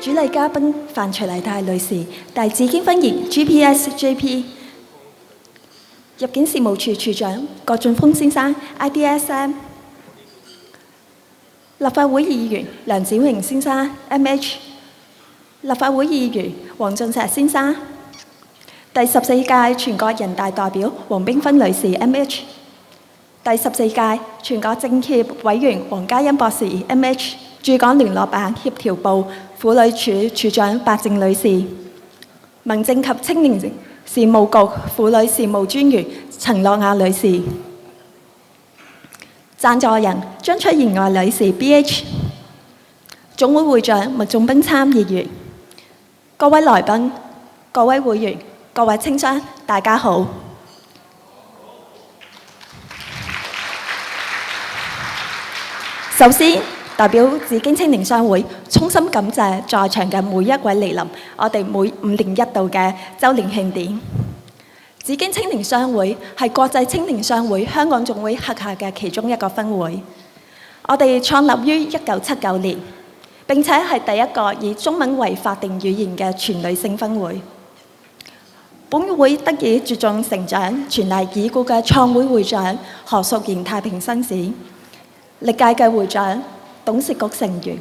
主禮嘉賓范徐麗泰女士，大紫荊分園 GPS-JP 入境事務處處長郭俊峰先生 IDSM 立法會議員梁展榮先生 MH 立法會議員黃俊碩先生，第14屆全國人大代表黃冰芬女士 MH 第14屆全國政協委員黃嘉欣博士 MH 駐港聯絡辦協調部婦女處處長白靜女士，民政及青年事務局婦女事務專員陳樂雅女士，贊助人張翠賢愛女士 BH， 總會會長麥仲斌參議員，各位來賓、各位會員、各位青商，大家好。首先，代表紫荊青年商會衷心感謝在場嘅每一位嚟臨我哋每5年一度嘅週年慶典。紫荊青年商會係國際青年商會香港總會轄下嘅其中一個分會。我哋創立於1979年，並且係第一個以中文為法定語言嘅全女性分會。本會得以茁壯成長，全賴已故嘅創會會長何淑賢太平紳士、歷屆嘅會長、董事局成員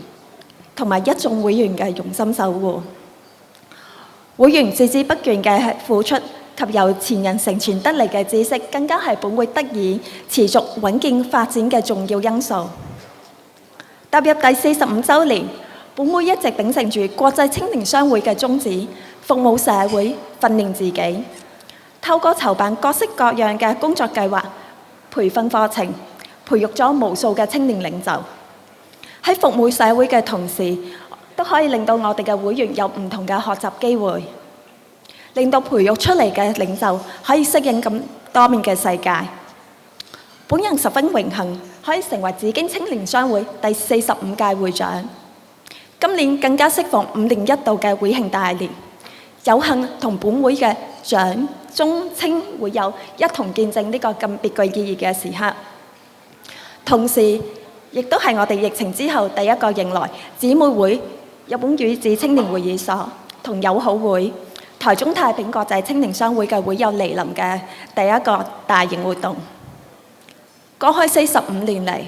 同埋一眾會員嘅用心守護，會員孜孜不倦嘅付出及由前人承傳得嚟嘅知識，更加係本會得以持續穩健發展嘅重要因素。踏入第45週年，本會一直秉承住國際青年商會嘅宗旨，服務社會、訓練自己，透過籌辦各式各樣嘅工作計劃、培訓課程，培育咗無數嘅青年領袖。喺服務社會嘅同時，都可以令到我哋嘅會員有唔同嘅學習機會，令到培育出嚟嘅領袖可以適應咁多面嘅世界。本人十分榮幸可以成為紫荊青年商會第45屆會長，今年更加適逢5年一度嘅會慶大年，有幸同本會嘅長、中、青會友一同見證呢個咁別具意義嘅時刻。同時，亦都係我哋疫情之後第一個迎來姊妹會日本宇治青年會議所同友好會台中太平國際青年商會嘅會友嚟臨嘅第一個大型活動。過去45年嚟，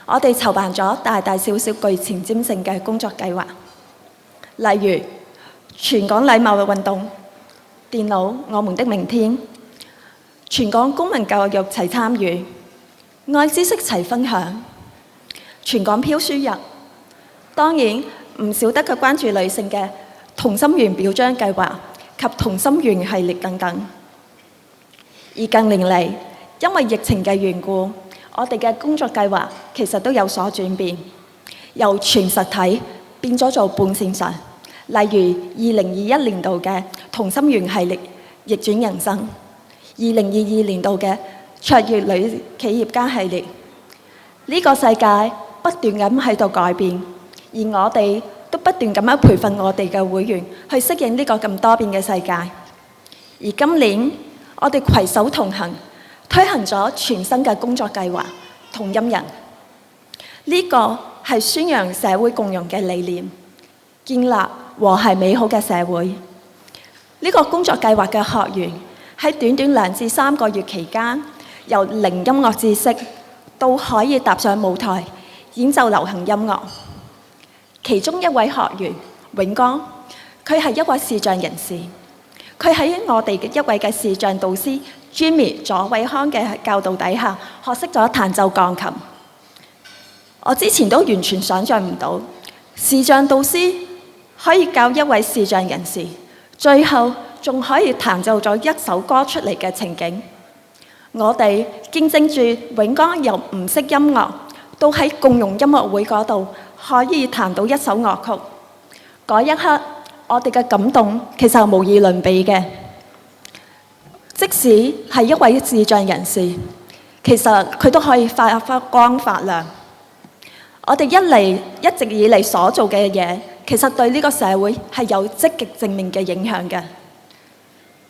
我哋籌辦咗大大小小具前瞻性嘅工作計劃，例如全港禮貌嘅運動、電腦我們的明天、全港公民教育齊參與、愛知識齊分享、全港飄書日，當然唔少得佢關注女性嘅同心圓表彰計劃及同心圓系列等等。而近年嚟，因為疫情嘅緣故，我哋嘅工作計劃其實都有所轉變，由全實體變咗做半線上。例如2021年度嘅同心圓系列逆轉人生，2022年度嘅卓越女企業家系列。呢個世界不斷咁喺度改變，而我哋都不斷咁樣培訓我哋嘅會員去適應呢個咁多變嘅世界。而今年我哋攜手同行，推行咗全新嘅工作計劃同音人。呢個係宣揚社會共融嘅理念，建立和諧美好嘅社會。呢個工作計劃嘅學員喺短短2至3個月期間，由零音樂知識到可以踏上舞台演奏流行音樂。其中一位學員永剛，佢係一位視障人士，佢喺我哋一位嘅視障導師 Jimmy 左偉康嘅教導底下，學識咗彈奏鋼琴。我之前都完全想像唔到，視障導師可以教一位視障人士，最後仲可以彈奏咗一首歌出嚟嘅情景。我哋見證住永剛由唔識音樂，到喺共融音樂會嗰度可以彈到一首樂曲。嗰一刻，我哋嘅感動其實係無以倫比嘅。即使係一位視障人士，其實佢都可以發光發亮。我哋一直以嚟所做嘅嘢，其實對呢個社會係有積極正面嘅影響嘅。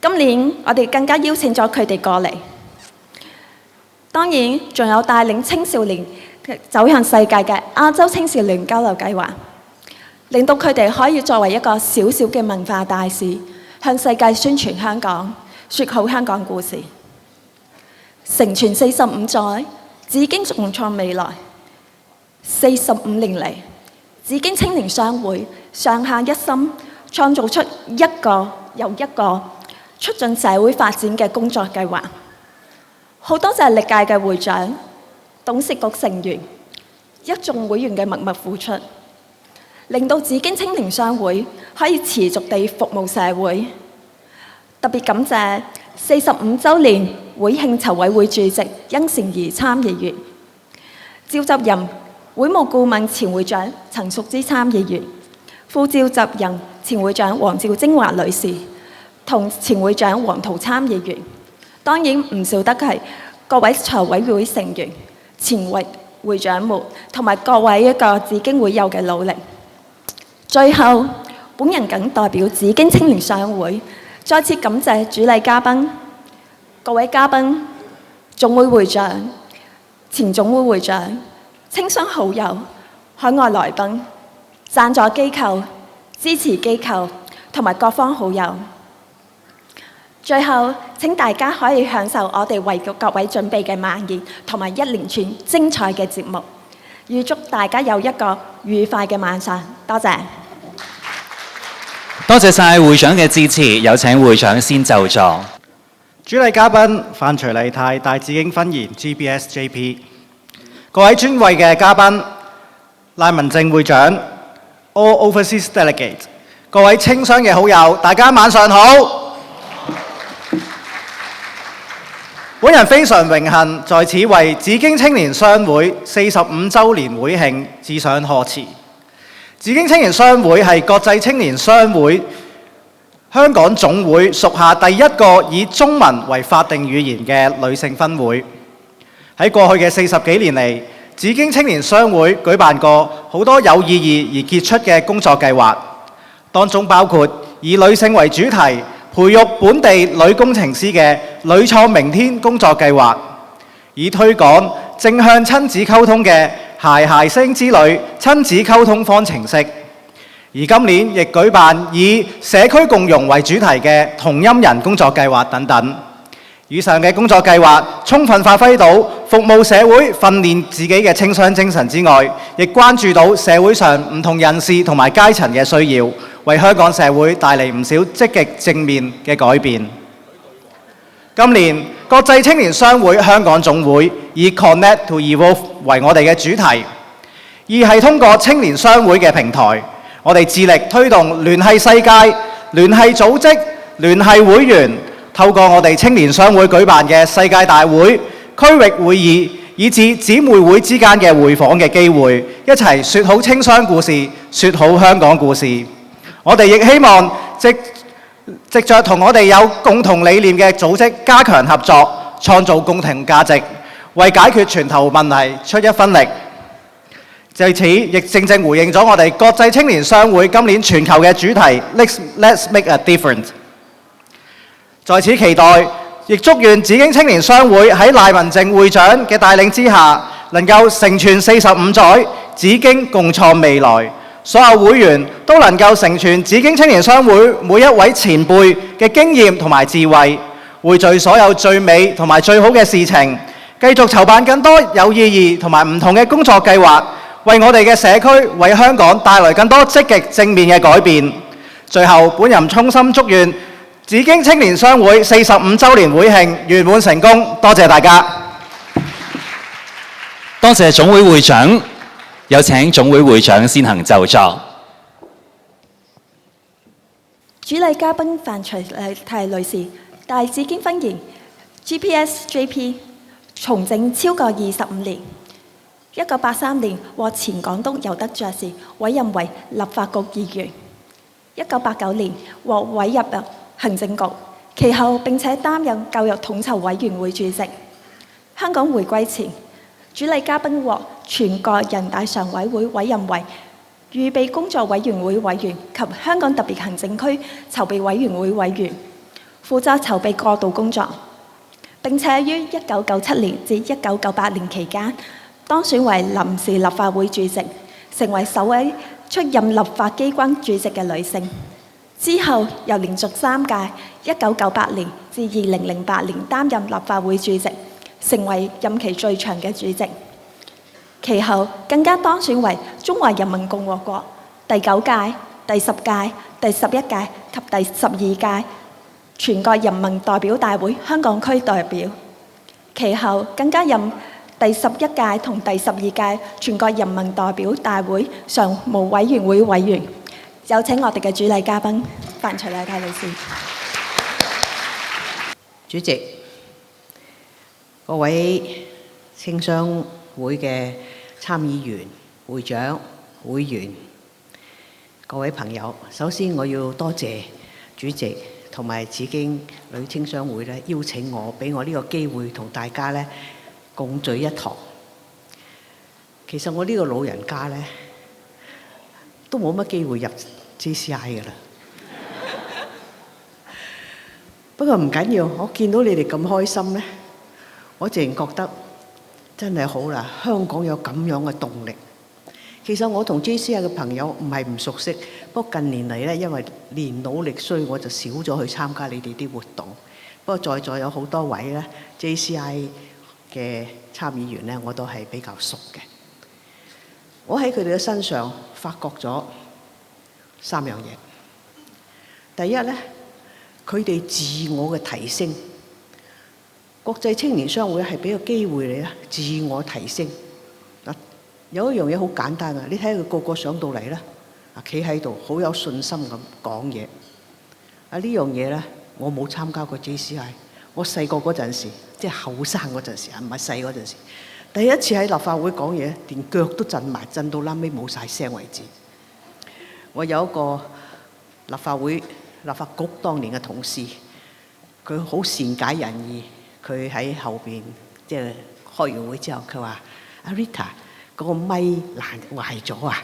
今年我哋更加邀請咗佢哋過嚟，當然仲有帶領青少年走向世界嘅亞洲青少年交流計劃，令到佢哋可以作為一個小小嘅文化大使，向世界宣傳香港，説好香港故事。承傳45載，紫荊共創未來。45年嚟，紫荊青年商會上下一心，創造出一個又一個促進社會發展嘅工作計劃。好多謝歷屆嘅會長、董事局成員、一眾會員嘅默默付出，令到紫荊青年商會可以持續地服務社會。特別感謝45週年會慶籌委會主席甄善儀參議員、召集人會務顧問前會長陳淑芝參議員、副召集人前會長黃趙晶華女士同前會長黃圖參議員。當然唔少得係各位籌委會成員、前會長們同埋各位一個紫荊會友嘅努力。最後，本人謹代表紫荊青年商會再次感謝主禮嘉賓、各位嘉賓、總會會長、前總會會長、青商好友、海外來賓、贊助機構、支持機構同埋各方好友。最後，請大家可以享受我哋為各位準備嘅晚宴同埋一連串精彩嘅節目。預祝大家有一個愉快嘅晚上。多謝。多謝晒會長嘅致辭，有請會長先就座。主禮嘉賓范徐麗泰大紫荊分言 GBSJP， 各位尊貴嘅嘉賓賴文正會長 All Overseas Delegate， 各位青商嘅好友，大家晚上好。本人非常榮幸在此為紫荊青年商會45週年會慶致上賀詞。紫荊青年商會係國際青年商會香港總會屬下第一個以中文為法定語言嘅女性分會。喺過去嘅40幾年嚟，紫荊青年商會舉辦過好多有意義而傑出嘅工作計劃，當中包括以女性為主題，培育本地女工程師嘅女創明天工作計劃，以推廣正向親子溝通嘅諧諧聲之旅親子溝通方程式，而今年亦舉辦以社區共融為主題嘅同音人工作計劃等等。以上嘅工作計劃充分發揮到服務社會、訓練自己嘅青商精神之外，亦關注到社會上唔同人士同埋階層嘅需要，為香港社會帶嚟唔少積極正面嘅改變。今年國際青年商會香港總會以 Connect to Evolve 為我哋嘅主題，而係通過青年商會嘅平台，我哋致力推動聯繫世界、聯繫組織、聯繫會員，透過我哋青年商會舉辦嘅世界大會、區域會議，以至姊妹會之間嘅會訪嘅機會，一齊説好青商故事，説好香港故事。我哋亦希望藉着同我哋有共同理念嘅組織加強合作，創造共同價值，為解決全球問題出一分力。就此，亦正回應咗我哋國際青年商會今年全球嘅主題 Let's make a difference。在此期待亦祝願紫荊青年商會喺賴文靜會長嘅帶領之下，能夠承傳45載，紫荊共創未來。所有會員都能夠承傳紫荊青年商會每一位前輩嘅經驗同埋智慧，匯聚所有最美同埋最好嘅事情，繼續籌辦更多有意義同埋唔同嘅工作計劃，為我哋嘅社區、為香港帶來更多積極正面嘅改變。最後，本人衷心祝願紫荊青年商會45週年會慶圓滿成功，多謝大家。多謝總會會長，有請總會會長先行就座。主禮嘉賓范徐麗泰女士，大紫荊分園 GPSJP 從政超過25年，1983年獲前港督尤德爵士委任為立法局議員，1989年獲委入行政局，其後並且擔任教育統籌委員會主席。香港回歸前，主禮嘉賓獲全國人大常委會委任為預備工作委員會委員及香港特別行政區籌備委員會委員，負責籌備過渡工作。並且於1997年至1998年期間當選為臨時立法會主席，成為首位出任立法機關主席嘅女性。之後又連續3屆，1998年至2008年擔任立法會主席，成為任期最長嘅主席。其後更加當選為中華人民共和國第9屆、第10屆、第11屆及第12屆全國人民代表大會香港區代表。其後更加任第11屆同第12屆全國人民代表大會常務委員會委員。有請我哋嘅主禮嘉賓范徐麗泰女士。主席、各位青商會嘅參議員、會長、會員、各位朋友，首先我要多謝主席同埋紫荊女青商會咧邀請我，俾我呢個機會同大家咧共聚一堂。其實我呢個老人家咧都冇乜機會入 JCI 㗎啦。不過唔緊要，我見到你哋咁開心咧，我自然覺得真係好啦。香港有咁樣嘅動力。其實我同 JCI 嘅朋友唔係唔熟悉，不過近年嚟咧，因為年老力衰，我就少咗去參加你哋啲活動。不過在座有好多位咧 JCI 嘅參議員咧，我都係比較熟嘅。我喺佢哋嘅身上發覺咗3樣嘢。第一咧，佢哋自我嘅提升。國際青年商會係俾個機會你啦，自我提升。有一樣嘢好簡單啊！你睇下佢個個上到嚟咧，企喺度好有信心咁講嘢。呢樣嘢咧，我冇參加過 JCI。我細個嗰陣時，即係後生嗰陣時啊，唔係細嗰陣時。第一次喺立法會講嘢，連腳都震埋，震到拉尾冇晒聲為止。我有一個立法局當年嘅同事，佢好善解人意。佢喺後邊即係開完會之後，佢話：阿 Rita， 嗰個咪壞咗啊！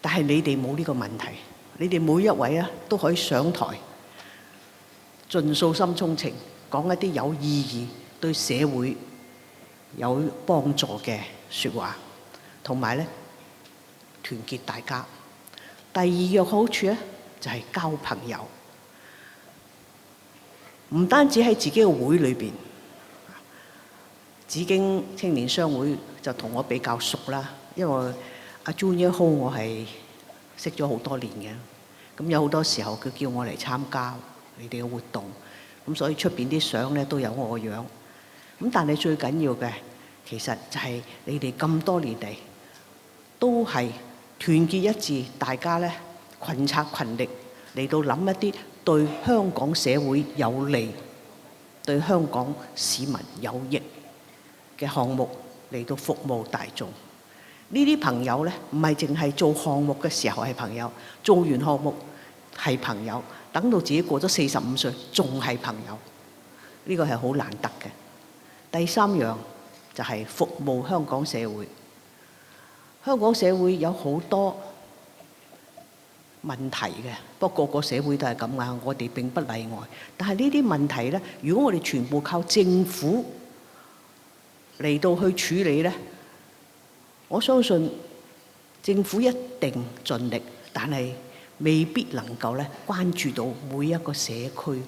但係你哋冇呢個問題，你哋每一位啊都可以上台，盡訴心中情，講一啲有意義、對社會有幫助嘅説話，同埋咧團結大家。第二樣好處咧就係交朋友。唔單止喺自己嘅會裏邊，紫荊青年商會就同我比較熟啦，因為阿 Junior Ho 我係識咗好多年嘅，咁有好多時候佢叫我嚟參加你哋嘅活動，咁所以出邊啲相咧都有我個樣。咁但係最緊要嘅，其實就係你哋咁多年嚟都係團結一致，大家咧群策群力嚟到諗一啲對香港社會有利、對香港市民有益嘅項目嚟到服務大眾。呢啲朋友呢，唔係淨係做項目嘅時候係朋友，做完項目係朋友，等到自己過咗45歲仲係朋友，呢個係好難得嘅。第三樣就係服務香港社會。香港社會有好多問題嘅，不過個個社會都係咁啊，我哋並不例外。但係呢啲問題呢，如果我哋全部靠政府嚟到去處理呢，我相信政府一定盡力，但係未必能夠咧關注到每一個社區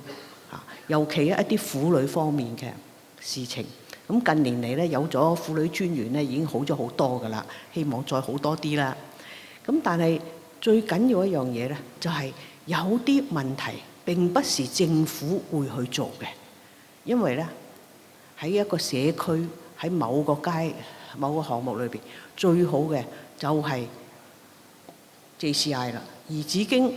嚇，尤其一啲婦女方面嘅事情。咁近年嚟咧有咗婦女專員咧，已經好咗好多㗎啦，希望再好多啲啦。咁但係最緊要一樣嘢咧，就係有啲問題並不是政府會去做嘅，因為咧喺一個社區喺某個某個項目裏邊，最好嘅就係 JCI 啦。而紫荊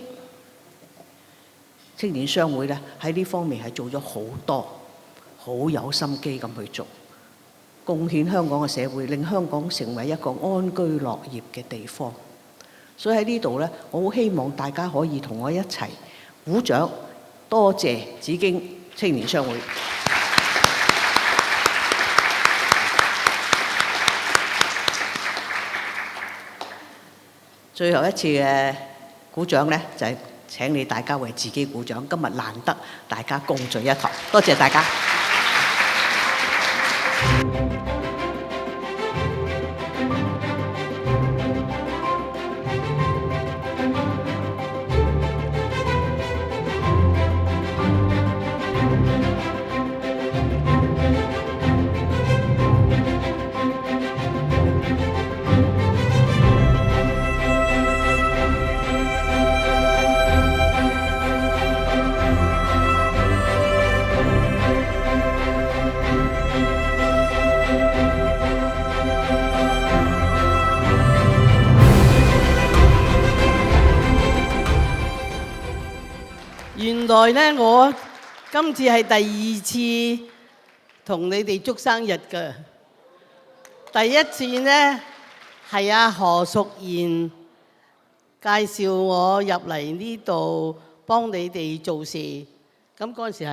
青年商會咧喺呢方面係做咗好多，好有心機咁去做，貢獻香港嘅社會，令香港成為一個安居樂業嘅地方。所以喺呢度咧，我好希望大家可以同我一齊鼓掌，多謝紫荊青年商會。最後一次嘅鼓掌呢，就係請你大家為自己鼓掌。今日難得大家共聚一堂，多謝大家。原來咧，我今次係第二次同你哋祝生日㗎。第一次咧係阿何淑賢介紹我入嚟呢度幫你哋做事。咁嗰陣時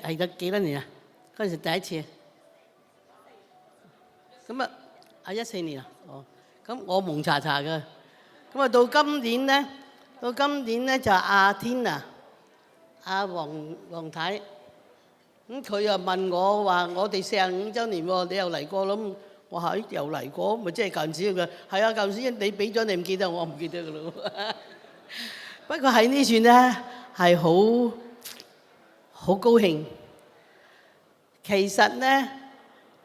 係得幾多年啊？嗰陣時第一次。咁啊，14年啊。哦，咁我蒙查查㗎。咁啊，到今年咧就阿天啊。阿黃太，咁佢又問我話：我哋45週年喎，你又嚟過咯？我話又嚟過，咪即係舊陣時嘅。係啊，舊陣時你俾咗你唔記得，我唔記得㗎咯。不過喺呢處咧係好高興。其實咧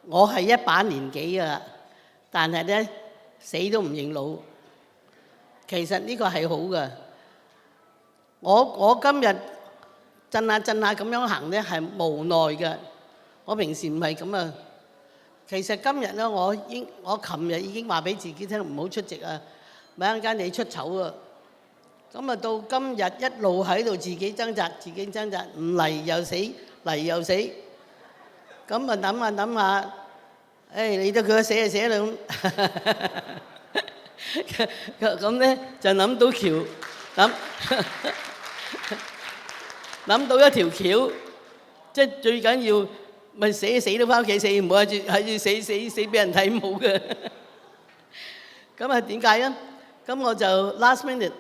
我係一把年紀㗎啦，但係咧死都唔認老。其實呢個係好㗎。我今日震下咁樣行咧，係無奈嘅。我平時唔係咁啊。其實今日咧，我琴日已經話俾自己聽唔好出席啊，咪一陣間你出醜啊。咁啊，到今日一路喺度自己掙扎，唔嚟又死，嚟又死。咁啊諗下，理得佢死就死啦咁。咁咧就諗到諗到一條橋，即係最緊要咪死都翻屋企死，唔好喺住死俾人睇冇嘅。咁啊點解啊？咁我就 last minute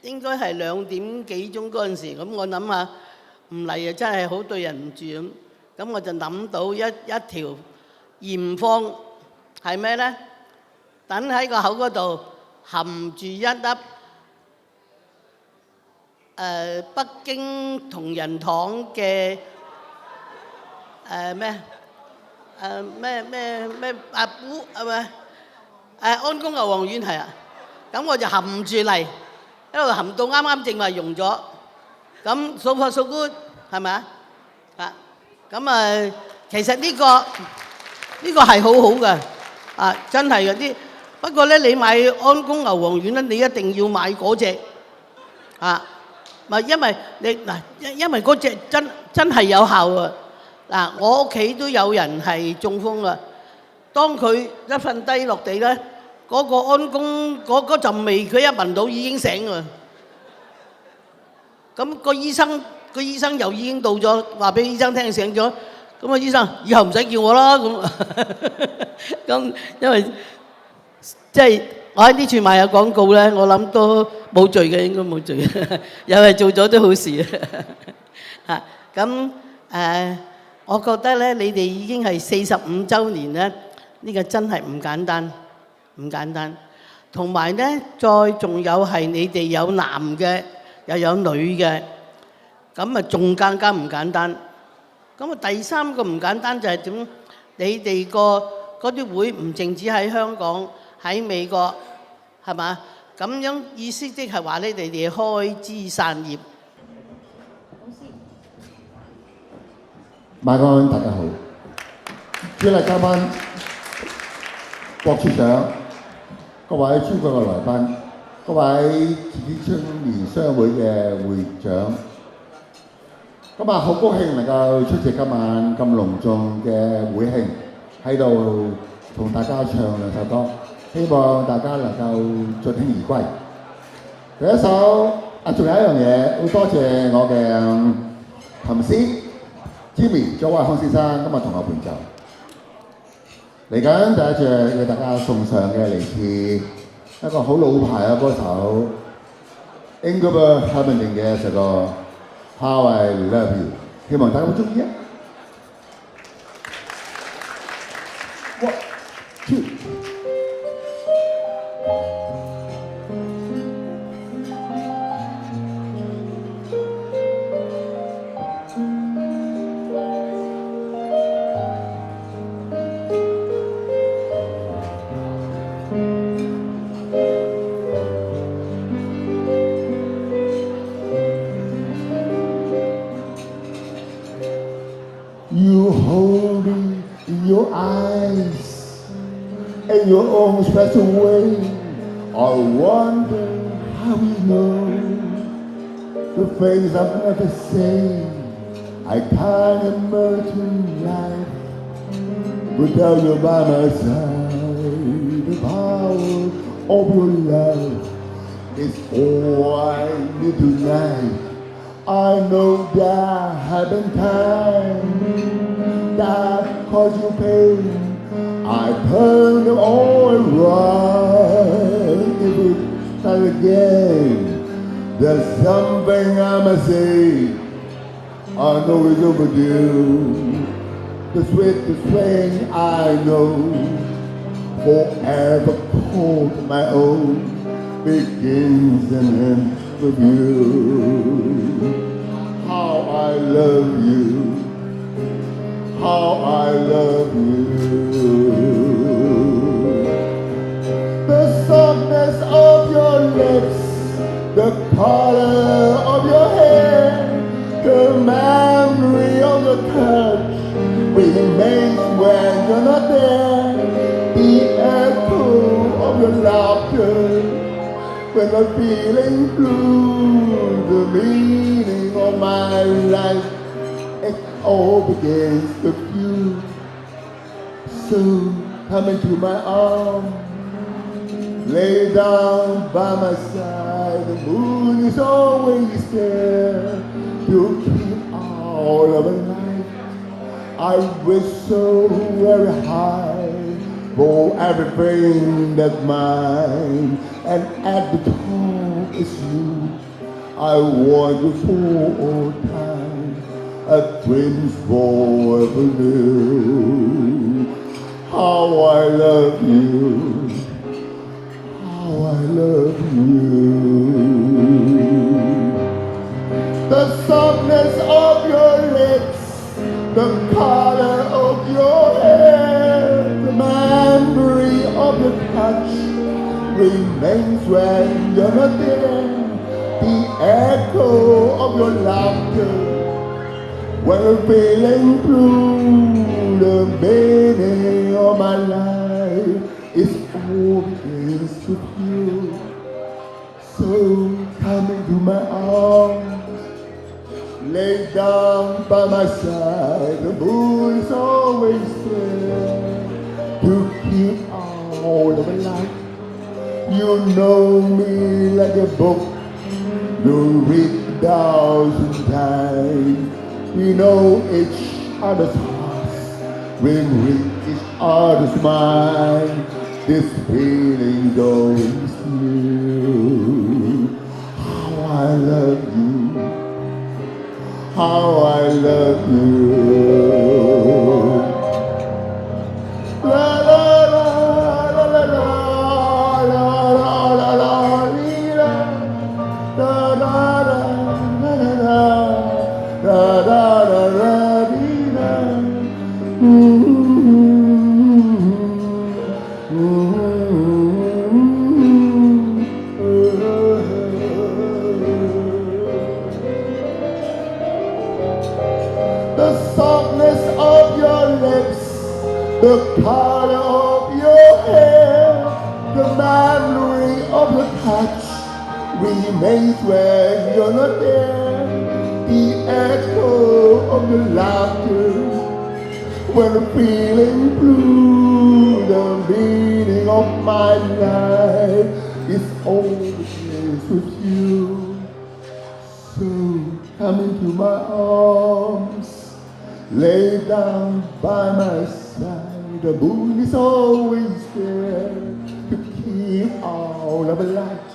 應該係2點幾鐘嗰陣時，咁我諗下唔嚟啊，真係好對人唔住咁。咁我就諗到一條驗方係咩咧？等喺個口嗰度含住一粒北京同仁堂嘅咩阿姑係咪？安宮牛黃丸係啊，咁我就含住嚟，一路含到啱啱正話溶咗，咁so far so good係咪啊？咁啊，其實呢個係好好嘅，真係嘅啲。不過咧，你買安宮牛黃丸咧，你一定要買嗰隻咪因為因為嗰隻真係有效啊！嗱，我屋企都有人係中風啊。當佢一瞓低落地咧，嗰個安宮嗰陣味，佢一聞到已經醒啊！咁個醫生又已經到咗，話俾醫生聽醒咗。咁啊，醫生以後唔使叫我啦咁。咁因為即係我喺呢處賣下廣告咧，我諗都冇罪嘅，應該冇罪，又係做咗啲好事啊！咁我覺得咧，你哋已經係45週年咧，呢個真係唔簡單，唔簡單。同埋咧，再仲有係你哋有男嘅，又有女嘅，咁啊仲更加唔簡單。咁啊第三個唔簡單就係點？你哋嗰啲會唔淨止喺香港，喺美國，係嘛？咁樣意思即係話你哋開枝散葉。馬安大家好，主禮嘉賓、郭處長、各位尊貴嘅來賓、各位自己青年商會嘅會長，今日好高興能夠出席今晚咁隆重嘅會慶，喺度同大家唱兩首歌，希望大家能夠盡興而歸。第一首仲有一樣嘢，好多謝我嘅琴師。Jimmy 左偉康先生今日同我伴奏，嚟緊第一隻為大家送上嘅嚟自一個好老牌嘅歌手 Ingrid Hamilton 嘅一首歌《How I Love You》，希望大家會中意啊！ One, two. You hold me in your eyes, in your own special way. I wonder how you know the things I've never said. I can't imagine life without you by my side. The power of your love is all I need tonight. I know there have been times that caused you pain. I turn them all around. If we start again, there's something I must say. I know it's overdue. The sweetest thing I know, forever called my own, begins and ends with you. How I love you, how I love you. The softness of your lips, the color of your hair, the memory of your touch remains when you're not there. The echo of your laughter when I'm feeling blue. The meaning of my life, it all begins with you. So come into my arms, lay down by my side. The moon is always there to keep all of the night. I wish so very high for everything that's mine, and at the top is you. I want you for all time, a dream's forever new. How I love you, how I love you. The softness of your lips, the color of your hair, the memory of your touch remains when you're not there. The echo of your laughter when I'm feeling blue. The meaning of my life is always with you. So come into my arms, lay down by my side. The moon is always there to keep all of my life. You know me like a book you read 1,000 times. We know each other's hearts, we read each other's mind. this feeling's always new. How I love you, how I love you. La la la la la la la la la la da da da da da da da da da. The softness of your lips, the color of your hair, the memory of your touch remains when you're not there. The echo of your laughter when I'm feeling blue. The meaning of my life is always with you. So come into my arms, lay down by my side. The moon is always there to keep all of the light.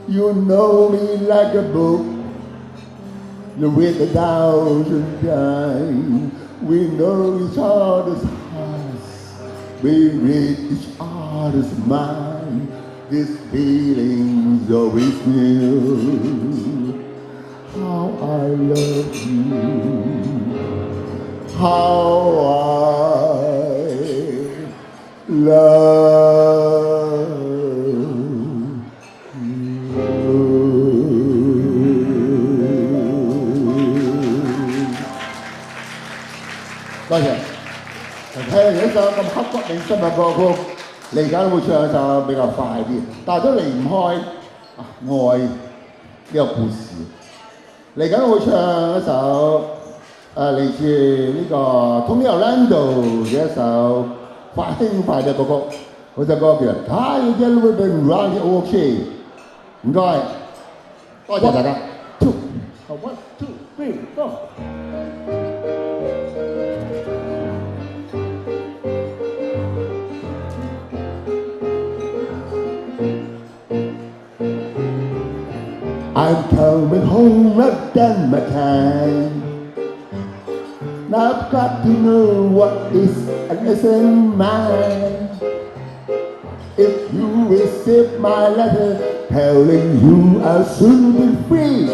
You know me like a book, with 1,000 times. We know each other's hearts, we read each other's mind. This feeling's always new. How I love you, how I love you。多謝。睇嚟呢首咁刻骨銘心嘅歌曲，嚟緊會唱一首比較快啲，但係都離唔開愛呢個故事。嚟緊會唱一首嚟自呢個 Tony Orlando 嘅一首輕快嘅歌曲，嗰首歌叫《Tie a Yellow Ribbon Round the Oak Tree》。唔該，多謝大家。One, two, three, go。I'm coming home, I've done my time. Now I've got to know what is a lesson mine. If you receive my letter telling you I'll soon be free,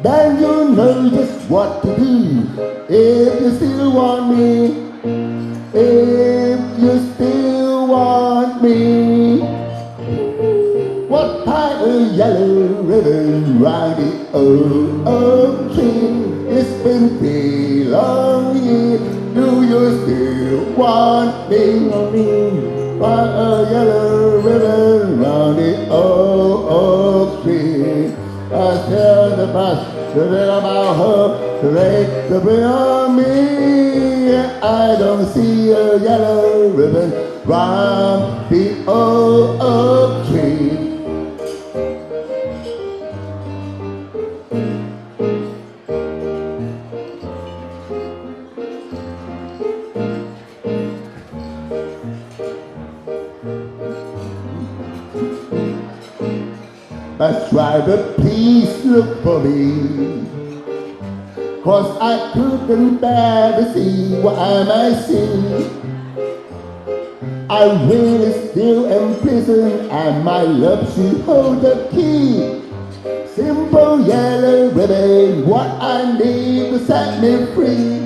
then you know just what to do. If you still want me, if you still want me. What tie a yellow ribbon round the oak tree? It's been 3 long years. Do you still want me? Tie a yellow ribbon round the oak tree. I tell the bus to think about her, to make the bring on me. I don't see a yellow ribbon round the oak tree. Bus driver, please look for me, 'cause I couldn't bear to see what I might see. I really still am prison, and my love should hold the key. Simple yellow ribbon, what I need to set me free.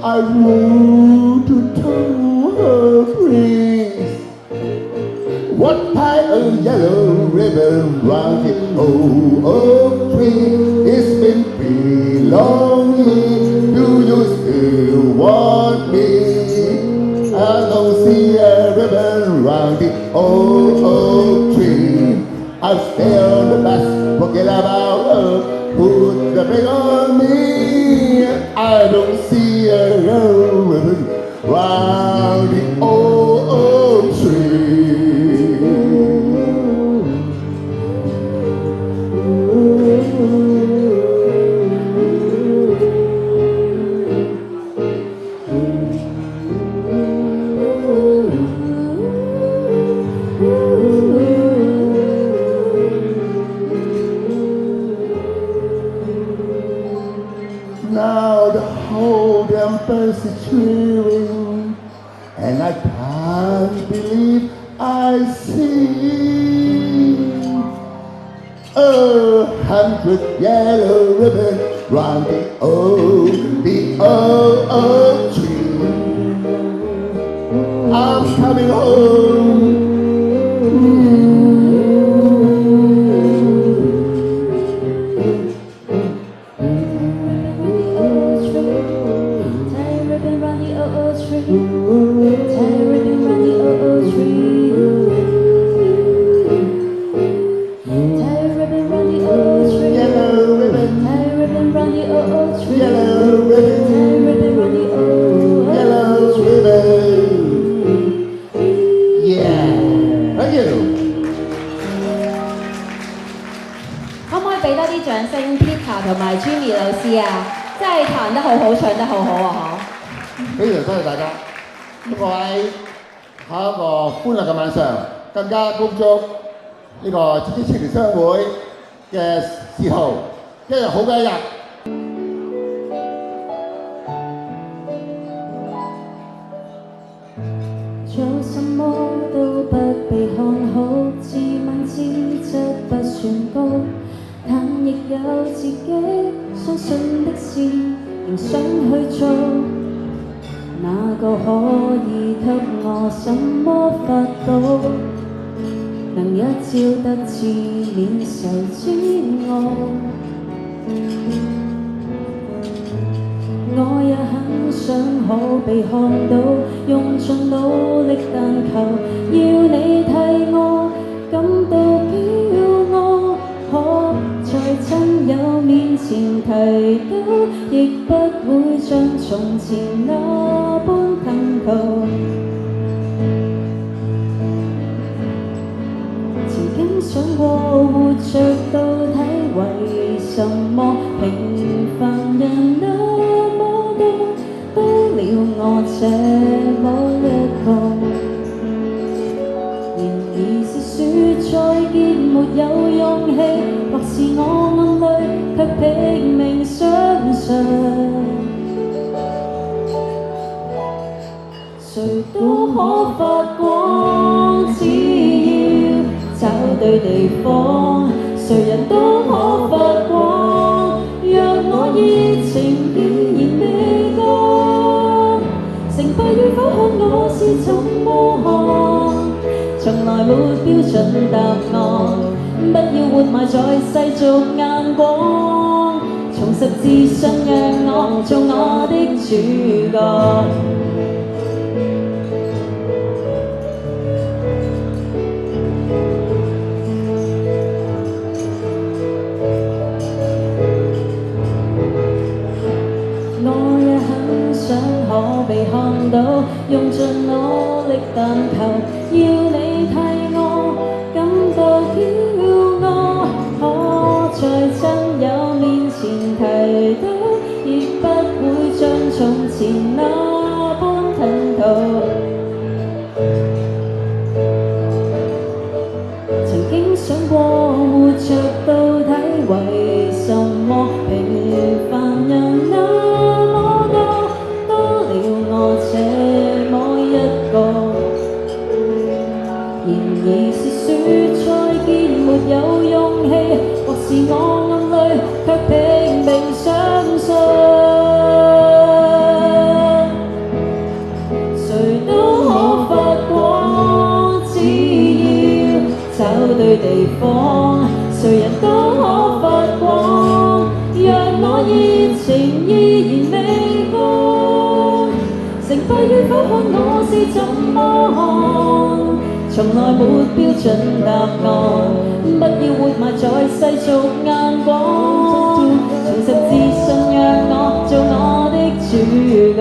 I want to tell her please. What tie a yellow ribbon round the oak tree? It's been 3 long years. Do you still want me? I don't see a ribbon round the oak tree. I'll stay on the bus, forget about her, put the brake on me. I don't see a yellow ribbon round the oak tree. Now the whole damn place is cheering, and I can't believe I see 100 yellow ribbons round the old tree. I'm coming home.可唔可以俾多啲掌聲 Peter 同埋 Jimmy 老師啊？真係彈得好好，唱得好好啊！非常多謝大家。咁各位，下一個歡樂嘅晚上，更加恭祝呢個紫荊青年商會嘅時候，一日好嘅一日。做什麼都不被看好，自問資質不算高，但亦有自己相信的事，仍想去做。哪個可以給我什麼法寶，能一朝得志免受煎熬？我也很想可被看到，用盡努力，但求要你替我感到驕傲。可在親友面前提到，亦不會像從前那般吞吐。曾經想過活着到底為什麼，平凡人那麼多，多了我這麼一個。然而是說再見沒有勇氣，或是我眼淚卻拼命相信，誰都可發光，只要找對地方，誰人都可發光。若我熱情依然未降，成敗與否看我是怎麼看，從來沒標準答案，不要活埋在世俗眼光，重拾自信讓我做我的主角。我也很想可被看到，用盡努力，但求要你替我感到驕傲。可在親友面前提到，亦不會像從前那般吞吐。曾經想過活着到底為什麼，平凡人那麼多，多了我這麼一個。然而是說再見沒有勇氣，或是我眼淚卻拼命相信，誰都可發光，只要找對地方，誰人都可發光。若我熱情依然未降，成敗與否看我是怎麼看，從來沒標準答案，不要活埋在世俗眼光，重拾自信讓我做我的主角。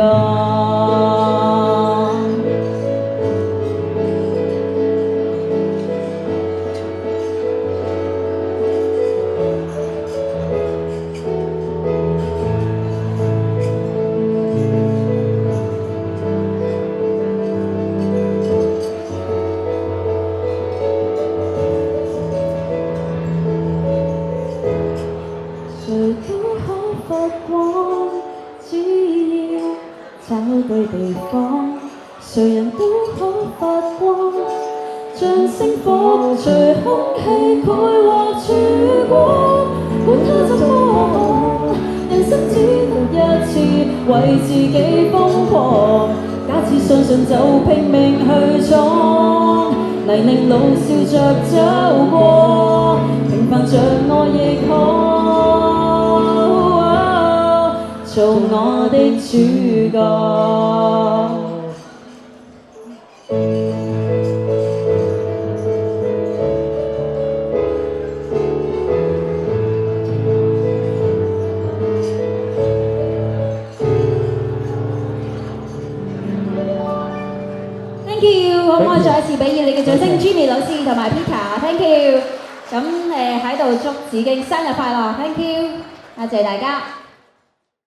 對地方，誰人都可發光，像星火隨空氣繪畫曙光。管他怎麼，人生只得一次，為自己瘋狂。假設相信就拼命去闖，泥濘路笑着走過，平凡像我亦可做我的主角。Thank you，可唔可以再一次俾熱烈嘅掌聲 ，Jimmy 老師同埋 Peter，Thank you。咁喺度祝子敬生日快樂，Thank you，多謝大家。